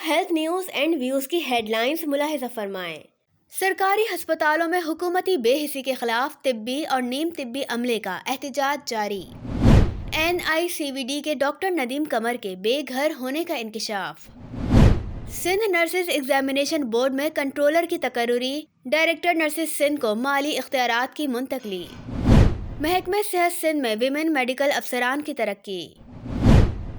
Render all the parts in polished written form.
Health news and views کی head lines ملاحظہ فرمائیں۔ سرکاری ہسپتالوں میں حکومتی بے حسی کے خلاف طبی اور نیم طبی عملے کا احتجاج جاری۔ NICVD کے ڈاکٹر ندیم قمر کے بے گھر ہونے کا انکشاف۔ سندھ نرسز ایگزامینیشن بورڈ میں کنٹرولر کی تقرری، ڈائریکٹر نرسز سندھ کو مالی اختیارات کی منتقلی۔ محکمہ صحت سندھ میں ویمن میڈیکل افسران کی ترقی۔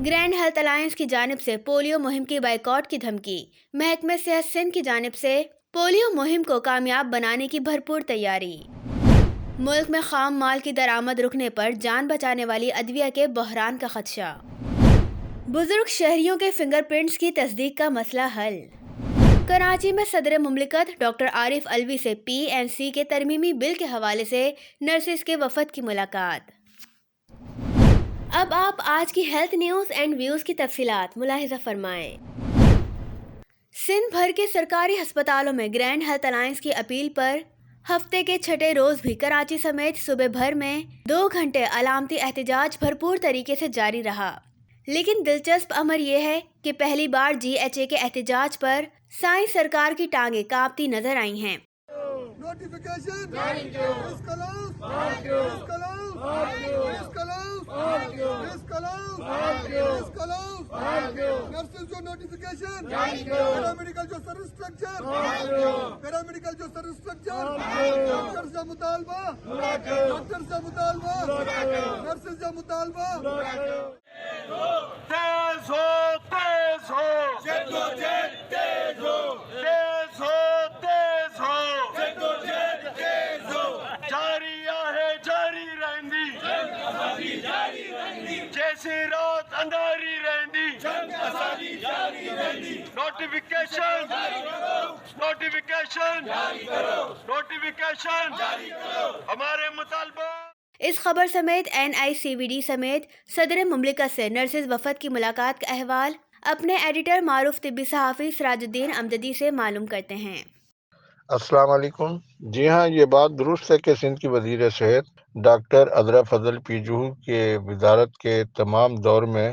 گرینڈ ہیلتھ الائنس کی جانب سے پولیو مہم کی بائیکاٹ کی دھمکی۔ محکمہ صحت سندھ کی جانب سے پولیو مہم کو کامیاب بنانے کی بھرپور تیاری۔ ملک میں خام مال کی درآمد رکنے پر جان بچانے والی ادویہ کے بحران کا خدشہ۔ بزرگ شہریوں کے فنگر پرنٹس کی تصدیق کا مسئلہ حل۔ کراچی میں صدر مملکت ڈاکٹر عارف علوی سے PNC کے ترمیمی بل کے حوالے سے نرسز کے وفد کی ملاقات۔ اب آپ آج کی ہیلتھ نیوز اینڈ ویوز کی تفصیلات ملاحظہ فرمائیں۔ سندھ بھر کے سرکاری ہسپتالوں میں گرینڈ ہیلتھ الائنس کی اپیل پر ہفتے کے چھٹے روز بھی کراچی سمیت صوبے بھر میں 2 گھنٹے علامتی احتجاج بھرپور طریقے سے جاری رہا۔ لیکن دلچسپ امر یہ ہے کہ پہلی بار GHA کے احتجاج پر سائیں سرکار کی ٹانگیں کانپتی نظر آئی ہیں۔ جیسی رات اندھیری رہندی نوٹیفیکیشن ہمارے مطالبہ۔ اس خبر سمیت NICVD سمیت صدر مملکت سے نرسز وفد کی ملاقات کا احوال اپنے ایڈیٹر معروف طبی صحافی سراج الدین امجدی سے معلوم کرتے ہیں۔ السلام علیکم۔ جی ہاں، یہ بات درست ہے کہ سندھ کی وزیر صحت ڈاکٹر عذرا فضل پیجو کے وزارت کے تمام دور میں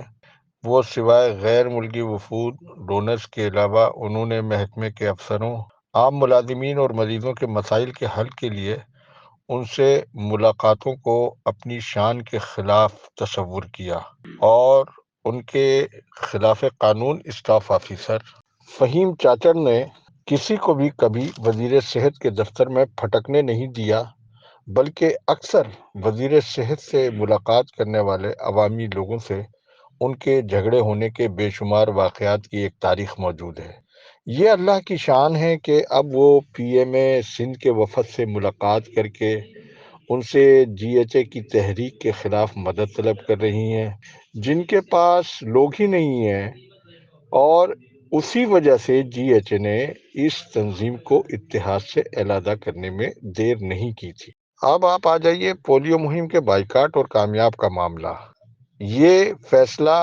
وہ سوائے غیر ملکی وفود ڈونرز کے علاوہ انہوں نے محکمے کے افسروں، عام ملازمین اور مریضوں کے مسائل کے حل کے لیے ان سے ملاقاتوں کو اپنی شان کے خلاف تصور کیا اور ان کے خلاف قانون اسٹاف آفیسر فہیم چاچڑ نے کسی کو بھی کبھی وزیر صحت کے دفتر میں پھٹکنے نہیں دیا، بلکہ اکثر وزیر صحت سے ملاقات کرنے والے عوامی لوگوں سے ان کے جھگڑے ہونے کے بے شمار واقعات کی ایک تاریخ موجود ہے۔ یہ اللہ کی شان ہے کہ اب وہ PMA سندھ کے وفد سے ملاقات کر کے ان سے GHA کی تحریک کے خلاف مدد طلب کر رہی ہیں، جن کے پاس لوگ ہی نہیں ہیں، اور اسی وجہ سے GHA نے اس تنظیم کو اتحاد سے علیحدہ کرنے میں دیر نہیں کی تھی۔ اب آپ آ جائیے پولیو مہم کے بائیکاٹ اور کامیاب کا معاملہ۔ یہ فیصلہ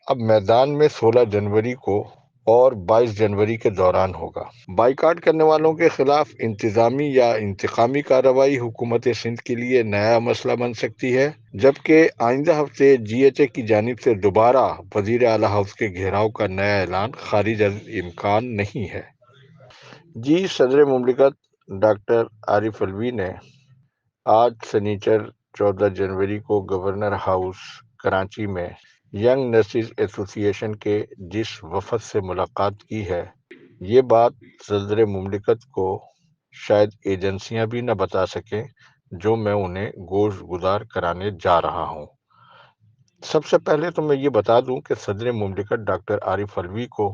اب میدان میں 16 جنوری کو اور 22 جنوری کے دوران ہوگا۔ بائیکاٹ کرنے والوں کے خلاف انتظامی یا انتقامی کارروائی حکومت سندھ کے لیے نیا مسئلہ بن سکتی ہے، جبکہ آئندہ ہفتے GHA کی جانب سے دوبارہ وزیر اعلیٰ ہاؤس کے گھیراؤ کا نیا اعلان خارج از امکان نہیں ہے۔ جی صدر مملکت ڈاکٹر عارف علوی نے آج سنیچر 14 جنوری کو گورنر ہاؤس کراچی میں ینگ نرسز ایسوسی ایشن کے جس وفد سے ملاقات کی ہے، یہ بات صدر مملکت کو شاید ایجنسیاں بھی نہ بتا سکیں جو میں انہیں گوش گزار کرانے جا رہا ہوں۔ سب سے پہلے تو میں یہ بتا دوں کہ صدر مملکت ڈاکٹر عارف علوی کو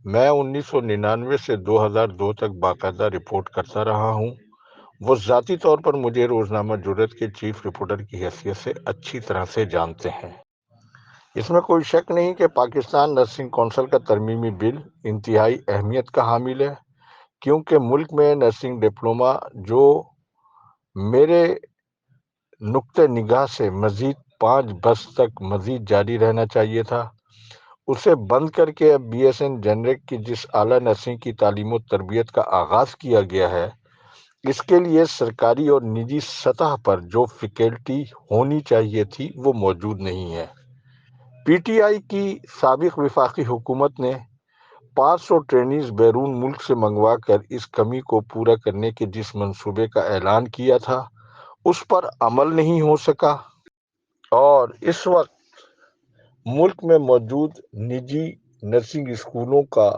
میں 1999 سے 2002 تک باقاعدہ رپورٹ کرتا رہا ہوں۔ وہ ذاتی طور پر مجھے روزنامہ جرأت کے چیف رپورٹر کی حیثیت سے اچھی طرح سے جانتے ہیں۔ اس میں کوئی شک نہیں کہ پاکستان نرسنگ کونسل کا ترمیمی بل انتہائی اہمیت کا حامل ہے، کیونکہ ملک میں نرسنگ ڈپلومہ جو میرے نقطہ نگاہ سے مزید 5 برس تک مزید جاری رہنا چاہیے تھا، اسے بند کر کے اب BSN جنرک کی جس اعلیٰ نرسنگ کی تعلیم و تربیت کا آغاز کیا گیا ہے، اس کے لیے سرکاری اور نجی سطح پر جو فیکلٹی ہونی چاہیے تھی وہ موجود نہیں ہے۔ PTI کی سابق وفاقی حکومت نے 500 ٹرینیز بیرون ملک سے منگوا کر اس کمی کو پورا کرنے کے جس منصوبے کا اعلان کیا تھا اس پر عمل نہیں ہو سکا، اور اس وقت ملک میں موجود نجی نرسنگ اسکولوں کا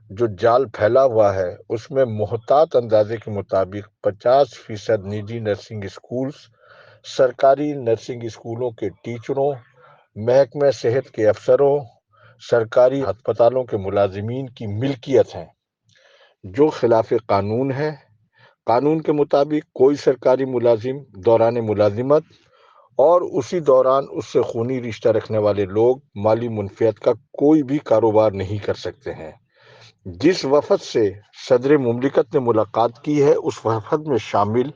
جو جال پھیلا ہوا ہے اس میں محتاط اندازے کے مطابق 50% نجی نرسنگ اسکولز سرکاری نرسنگ اسکولوں کے ٹیچروں، محکمہ صحت کے افسروں، سرکاری ہسپتالوں کے ملازمین کی ملکیت ہیں، جو خلاف قانون ہے۔ قانون کے مطابق کوئی سرکاری ملازم دوران ملازمت اور اسی دوران اس سے خونی رشتہ رکھنے والے لوگ مالی منفعت کا کوئی بھی کاروبار نہیں کر سکتے ہیں۔ جس وفد سے صدر مملکت نے ملاقات کی ہے اس وفد میں شامل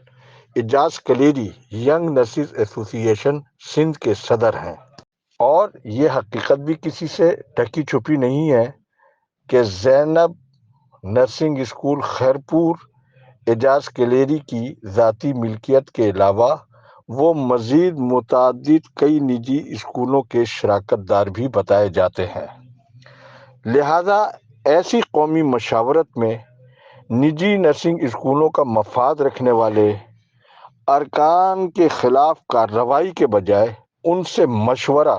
اعجاز کلیری ینگ نرسز ایسوسی ایشن سندھ کے صدر ہیں، اور یہ حقیقت بھی کسی سے ڈھکی چھپی نہیں ہے کہ زینب نرسنگ اسکول خیرپور اعجاز کلیری کی ذاتی ملکیت کے علاوہ وہ مزید متعدد کئی نجی اسکولوں کے شراکت دار بھی بتائے جاتے ہیں۔ لہذا ایسی قومی مشاورت میں نجی نرسنگ اسکولوں کا مفاد رکھنے والے ارکان کے خلاف کارروائی کے بجائے ان سے مشورہ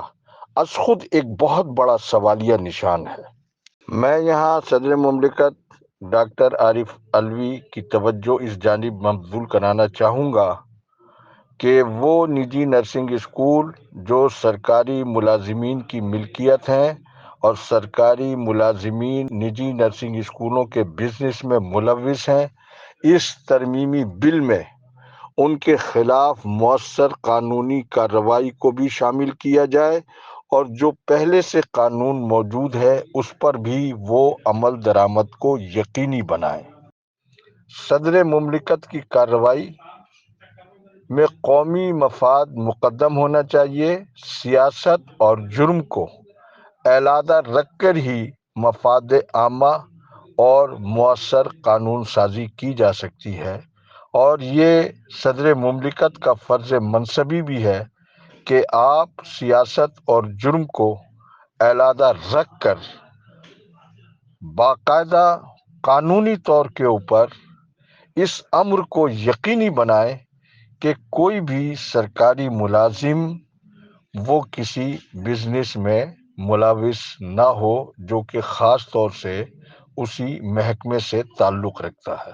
از خود ایک بہت بڑا سوالیہ نشان ہے۔ میں یہاں صدر مملکت ڈاکٹر عارف علوی کی توجہ اس جانب مبذول کرانا چاہوں گا کہ وہ نجی نرسنگ اسکول جو سرکاری ملازمین کی ملکیت ہیں اور سرکاری ملازمین نجی نرسنگ اسکولوں کے بزنس میں ملوث ہیں، اس ترمیمی بل میں ان کے خلاف مؤثر قانونی کارروائی کو بھی شامل کیا جائے، اور جو پہلے سے قانون موجود ہے اس پر بھی وہ عمل درآمد کو یقینی بنائیں۔ صدر مملکت کی کارروائی میں قومی مفاد مقدم ہونا چاہیے۔ سیاست اور جرم کو علیحدہ رکھ کر ہی مفاد عامہ اور مؤثر قانون سازی کی جا سکتی ہے، اور یہ صدر مملکت کا فرض منصبی بھی ہے کہ آپ سیاست اور جرم کو علیحدہ رکھ کر باقاعدہ قانونی طور کے اوپر اس امر کو یقینی بنائیں کہ کوئی بھی سرکاری ملازم وہ کسی بزنس میں ملوث نہ ہو جو کہ خاص طور سے اسی محکمے سے تعلق رکھتا ہے۔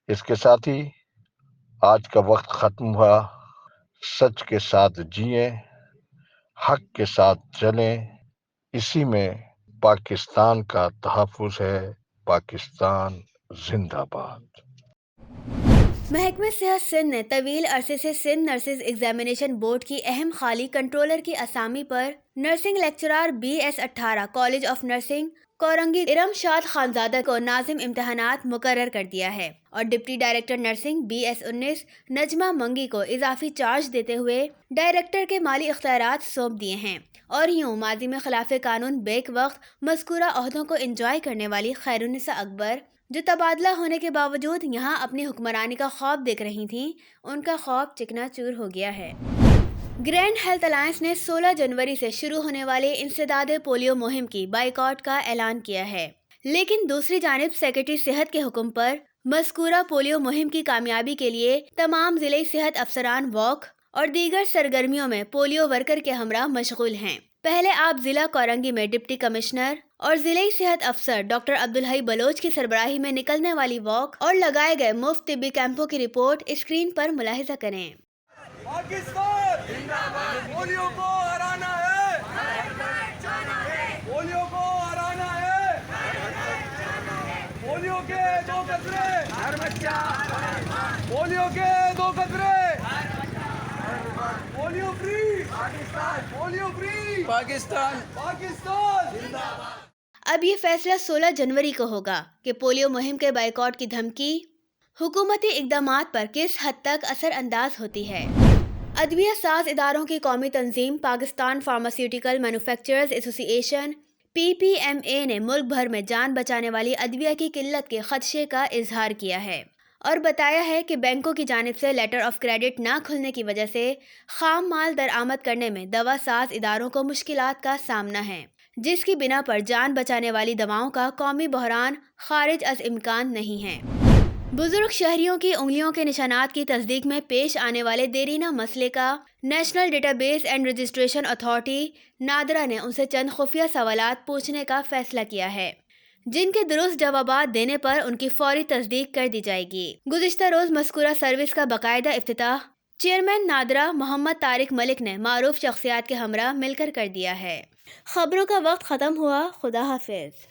اس کے ساتھ ہی آج کا وقت ختم ہوا۔ سچ کے ساتھ جئیں، حق کے ساتھ چلیں، اسی میں پاکستان کا تحفظ ہے۔ پاکستان زندہ باد۔ محکمہ صحت سندھ نے طویل عرصے سے سندھ نرسز ایگزامینیشن بورڈ کی اہم خالی کنٹرولر کی اسامی پر nursing lecturer BS18 college of nursing Korangi Iram Shad Khanzada کو ناظم امتحانات مقرر کر دیا ہے، اور deputy director nursing BS19 Najma منگی کو اضافی چارج دیتے ہوئے ڈائریکٹر کے مالی اختیارات سونپ دیے ہیں۔ اور یوں ماضی میں خلاف قانون بیک وقت مذکورہ عہدوں کو انجوائے کرنے والی خیرالنساء اکبر، جو تبادلہ ہونے کے باوجود یہاں اپنی حکمرانی کا خواب دیکھ رہی تھیں، ان کا خواب چکنا چور ہو گیا ہے۔ گرینڈ ہیلتھ الائنس نے 16 جنوری سے شروع ہونے والے انسداد پولیو مہم کی بائیکاٹ کا اعلان کیا ہے، لیکن دوسری جانب سیکرٹری صحت کے حکم پر مذکورہ پولیو مہم کی کامیابی کے لیے تمام ضلعی صحت افسران واک اور دیگر سرگرمیوں میں پولیو ورکر کے ہمراہ مشغول ہیں۔ پہلے آپ ضلع کورنگی میں ڈپٹی کمشنر اور ضلعی صحت افسر ڈاکٹر عبدالحی بلوچ کی سربراہی میں نکلنے والی واک اور لگائے گئے مفت طبی کیمپوں کی رپورٹ اسکرین پر ملاحظہ کریں۔ پاکستان زندہ باد۔ پولیو کو ہرانا ہے، پولیو کو ہرانا ہے، پولیو کے 2 قطرے ہر بچہ، پولیو کے 2 قطرے polio free Pakistan, polio free Pakistan, Pakistan زندہ باد۔ اب یہ فیصلہ 16 جنوری کو ہوگا کہ پولیو مہم کے بائیکاٹ کی دھمکی حکومتی اقدامات پر کس حد تک اثر انداز ہوتی ہے۔ ادویہ ساز اداروں کی قومی تنظیم پاکستان فارماسیوٹیکل مینوفیکچررز ایسوسی ایشن PPMA نے ملک بھر میں جان بچانے والی ادویہ کی قلت کے خدشے کا اظہار کیا ہے، اور بتایا ہے کہ بینکوں کی جانب سے لیٹر آف کریڈٹ نہ کھلنے کی وجہ سے خام مال درآمد کرنے میں دوا ساز اداروں کو مشکلات کا سامنا ہے۔ جس کی بنا پر جان بچانے والی دواؤں کا قومی بحران خارج از امکان نہیں ہے۔ بزرگ شہریوں کی انگلیوں کے نشانات کی تصدیق میں پیش آنے والے دیرینہ مسئلے کا national data base and registration authority NADRA نے ان سے چند خفیہ سوالات پوچھنے کا فیصلہ کیا ہے، جن کے درست جوابات دینے پر ان کی فوری تصدیق کر دی جائے گی۔ گزشتہ روز مذکورہ سروس کا باقاعدہ افتتاح چیئرمین نادرا محمد طارق ملک نے معروف شخصیات کے ہمراہ مل کر دیا ہے۔ خبروں کا وقت ختم ہوا۔ خدا حافظ۔